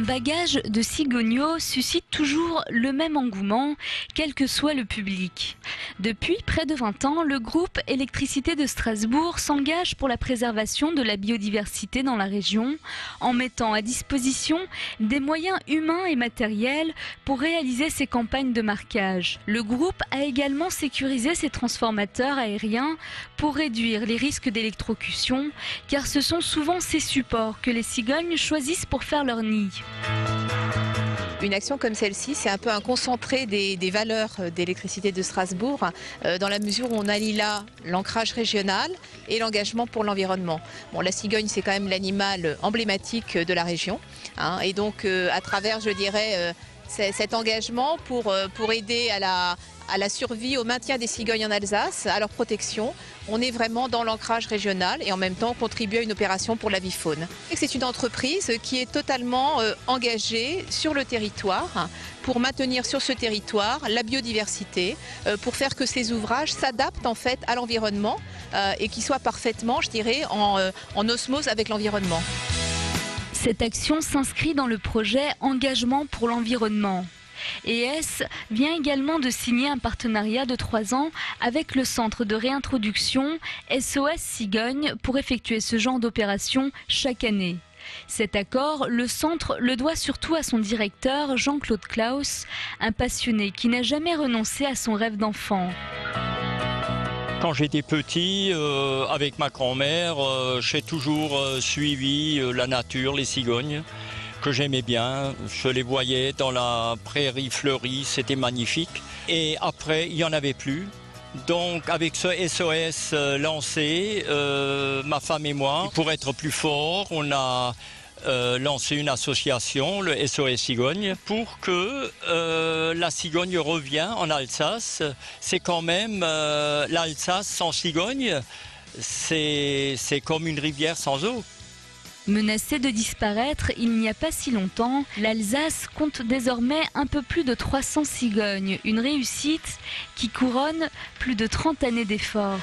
bagage de cigogneaux suscite toujours le même engouement, quel que soit le public. Depuis près de 20 ans, le groupe Électricité de Strasbourg s'engage pour la préservation de la biodiversité dans la région, en mettant à disposition des moyens humains et matériels pour réaliser ces campagnes de marquage. Le groupe a également sécurisé ses transformateurs aériens pour réduire les risques d'électrocution, car ce sont souvent ces supports que les cigognes choisissent pour faire leur nid. Une action comme celle-ci, c'est un peu un concentré des valeurs d'Électricité de Strasbourg, dans la mesure où on allie là l'ancrage régional et l'engagement pour l'environnement. Bon, la cigogne, c'est quand même l'animal emblématique de la région, hein, et donc à travers, je dirais, cet engagement pour aider à la survie, au maintien des cigognes en Alsace, à leur protection. On est vraiment dans l'ancrage régional et en même temps on contribue à une opération pour l'avifaune. C'est une entreprise qui est totalement engagée sur le territoire pour maintenir sur ce territoire la biodiversité, pour faire que ces ouvrages s'adaptent en fait à l'environnement et qu'ils soient parfaitement, je dirais, en osmose avec l'environnement. Cette action s'inscrit dans le projet Engagement pour l'environnement. ES vient également de signer un partenariat de 3 ans avec le centre de réintroduction SOS Cigogne pour effectuer ce genre d'opération chaque année. Cet accord, le centre le doit surtout à son directeur Jean-Claude Klaus, un passionné qui n'a jamais renoncé à son rêve d'enfant. Quand j'étais petit, avec ma grand-mère, j'ai toujours suivi la nature, les cigognes, que j'aimais bien. Je les voyais dans la prairie fleurie, c'était magnifique. Et après, il n'y en avait plus. Donc avec ce SOS lancé, ma femme et moi, pour être plus forts, on a lancé une association, le SOS Cigogne, pour que la cigogne revienne en Alsace. C'est quand même l'Alsace sans cigogne, c'est comme une rivière sans eau. Menacée de disparaître il n'y a pas si longtemps, l'Alsace compte désormais un peu plus de 300 cigognes, une réussite qui couronne plus de 30 années d'efforts.